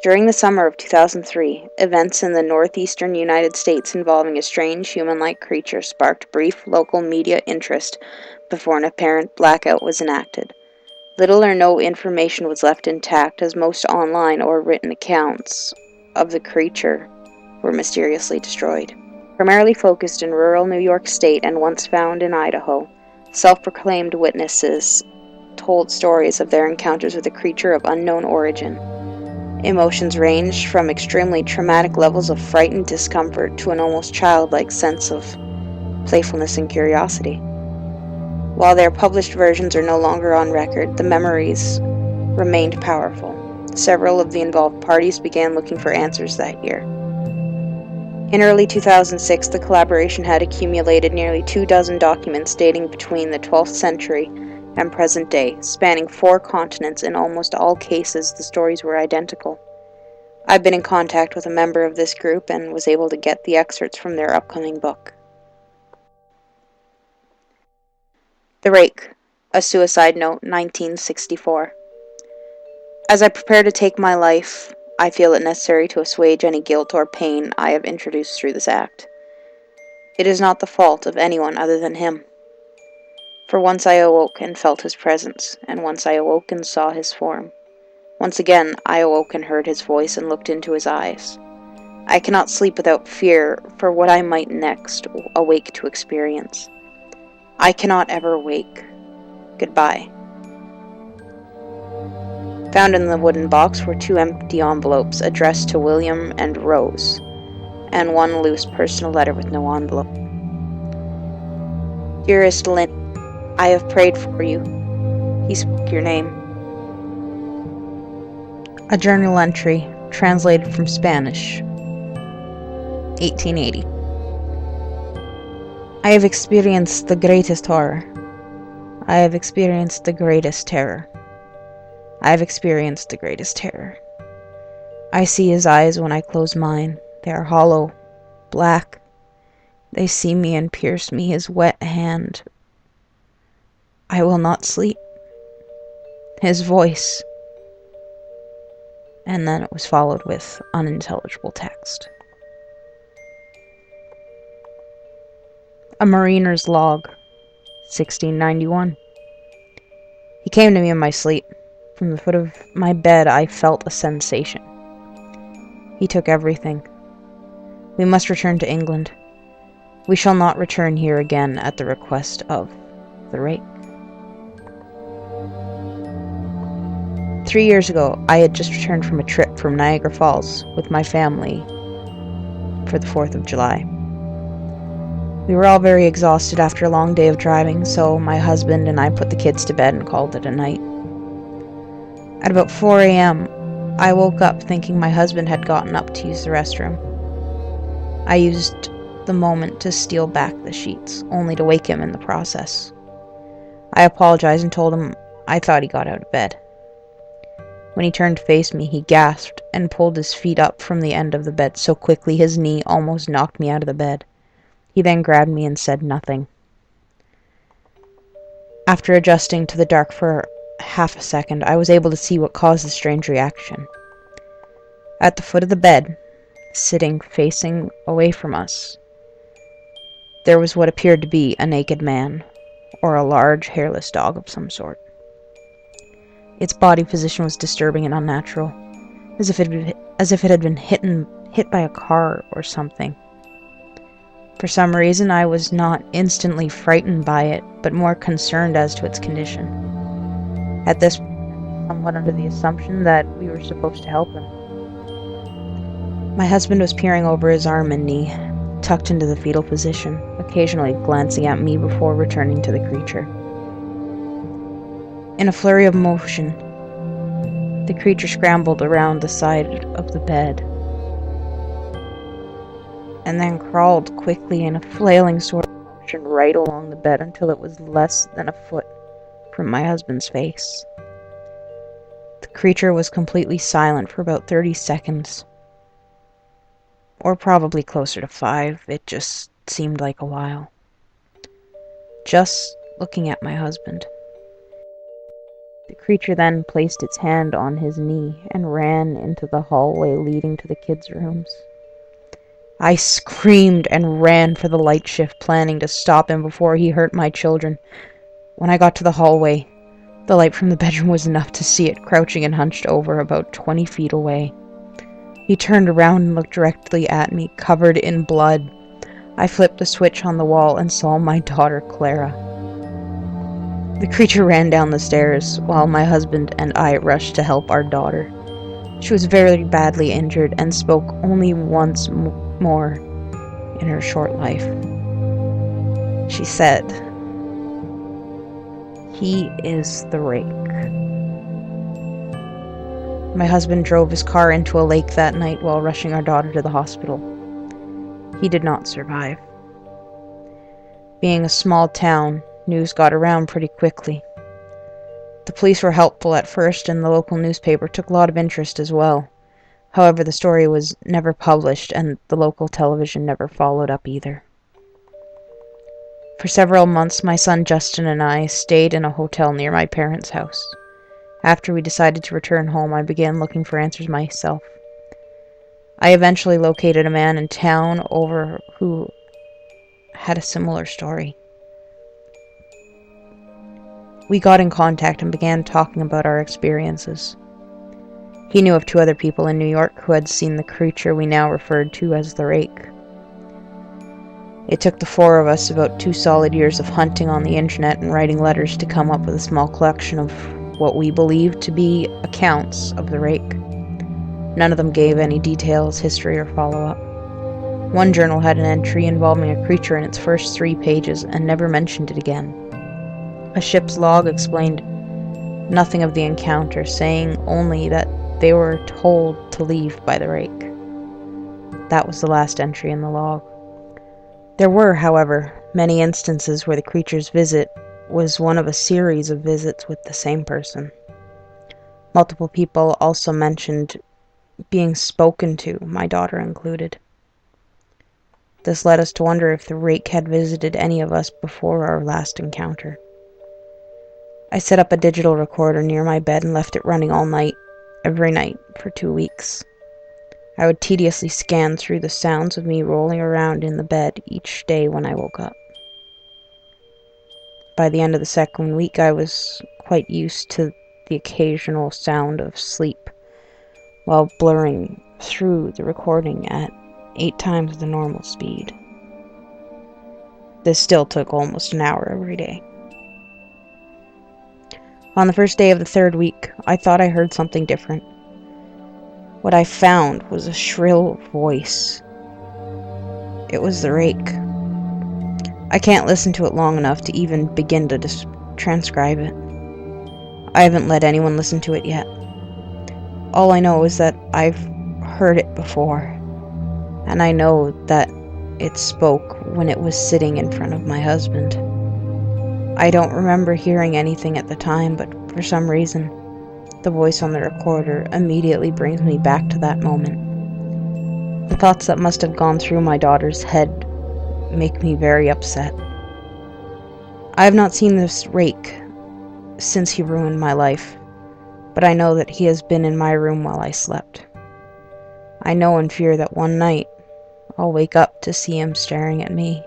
During the summer of 2003, events in the northeastern United States involving a strange human-like creature sparked brief local media interest before an apparent blackout was enacted. Little or no information was left intact, as most online or written accounts of the creature were mysteriously destroyed. Primarily focused in rural New York State and once found in Idaho, self-proclaimed witnesses told stories of their encounters with a creature of unknown origin. Emotions ranged from extremely traumatic levels of fright and discomfort to an almost childlike sense of playfulness and curiosity. While their published versions are no longer on record, the memories remained powerful. Several of the involved parties began looking for answers that year. In early 2006, the collaboration had accumulated nearly 24 documents dating between the 12th century and present day, spanning 4 continents. In almost all cases, the stories were identical. I've been in contact with a member of this group and was able to get the excerpts from their upcoming book. The Rake, A Suicide Note, 1964. As I prepare to take my life, I feel it necessary to assuage any guilt or pain I have introduced through this act. It is not the fault of anyone other than him. For once I awoke and felt his presence, and once I awoke and saw his form. Once again I awoke and heard his voice and looked into his eyes. I cannot sleep without fear for what I might next awake to experience. I cannot ever wake. Goodbye. Found in the wooden box were 2 empty envelopes addressed to William and Rose, and 1 loose personal letter with no envelope. Dearest Lynn, I have prayed for you. He spoke your name. A journal entry, translated from Spanish, 1880. I have experienced the greatest horror. I have experienced the greatest terror. I have experienced the greatest terror. I see his eyes when I close mine. They are hollow, black. They see me and pierce me, his wet hand. I will not sleep. His voice. And then it was followed with unintelligible text. A Mariner's Log, 1691. He came to me in my sleep. From the foot of my bed I felt a sensation. He took everything. We must return to England. We shall not return here again at the request of the Rake. 3 years ago, I had just returned from a trip from Niagara Falls with my family for the 4th of July. We were all very exhausted after a long day of driving, so my husband and I put the kids to bed and called it a night. At about 4 a.m., I woke up thinking my husband had gotten up to use the restroom. I used the moment to steal back the sheets, only to wake him in the process. I apologized and told him I thought he got out of bed. When he turned to face me, he gasped and pulled his feet up from the end of the bed so quickly his knee almost knocked me out of the bed. He then grabbed me and said nothing. After adjusting to the dark for half a second, I was able to see what caused the strange reaction. At the foot of the bed, sitting facing away from us, there was what appeared to be a naked man, or a large, hairless dog of some sort. Its body position was disturbing and unnatural, as if it had been hit by a car or something. For some reason, I was not instantly frightened by it, but more concerned as to its condition. At this point, somewhat under the assumption that we were supposed to help him. My husband was peering over his arm and knee, tucked into the fetal position, occasionally glancing at me before returning to the creature. In a flurry of motion, the creature scrambled around the side of the bed, and then crawled quickly in a flailing sort of motion right along the bed until it was less than a foot from my husband's face. The creature was completely silent for about 30 seconds. Or probably closer to 5, it just seemed like a while. Just looking at my husband. The creature then placed its hand on his knee and ran into the hallway leading to the kids' rooms. I screamed and ran for the light shift, planning to stop him before he hurt my children. When I got to the hallway, the light from the bedroom was enough to see it crouching and hunched over about 20 feet away. He turned around and looked directly at me, covered in blood. I flipped the switch on the wall and saw my daughter, Clara. The creature ran down the stairs, while my husband and I rushed to help our daughter. She was very badly injured and spoke only once more in her short life. She said, "He is the Rake." My husband drove his car into a lake that night while rushing our daughter to the hospital. He did not survive. Being a small town, news got around pretty quickly. The police were helpful at first, and the local newspaper took a lot of interest as well. However, the story was never published, and the local television never followed up either. For several months, my son Justin and I stayed in a hotel near my parents' house. After we decided to return home, I began looking for answers myself. I eventually located a man in town who had a similar story. We got in contact and began talking about our experiences. He knew of 2 other people in New York who had seen the creature we now referred to as the Rake. It took the 4 of us about 2 solid years of hunting on the internet and writing letters to come up with a small collection of what we believed to be accounts of the Rake. None of them gave any details, history, or follow-up. One journal had an entry involving a creature in its first 3 pages and never mentioned it again. A ship's log explained nothing of the encounter, saying only that they were told to leave by the Rake. That was the last entry in the log. There were, however, many instances where the creature's visit was one of a series of visits with the same person. Multiple people also mentioned being spoken to, my daughter included. This led us to wonder if the Rake had visited any of us before our last encounter. I set up a digital recorder near my bed and left it running all night, every night, for 2 weeks. I would tediously scan through the sounds of me rolling around in the bed each day when I woke up. By the end of the 2nd week, I was quite used to the occasional sound of sleep, while blurring through the recording at 8 times the normal speed. This still took almost an hour every day. On the first day of the 3rd week, I thought I heard something different. What I found was a shrill voice. It was the Rake. I can't listen to it long enough to even begin to transcribe it. I haven't let anyone listen to it yet. All I know is that I've heard it before, and I know that it spoke when it was sitting in front of my husband. I don't remember hearing anything at the time, but for some reason, the voice on the recorder immediately brings me back to that moment. The thoughts that must have gone through my daughter's head make me very upset. I have not seen this Rake since he ruined my life, but I know that he has been in my room while I slept. I know in fear that one night I'll wake up to see him staring at me.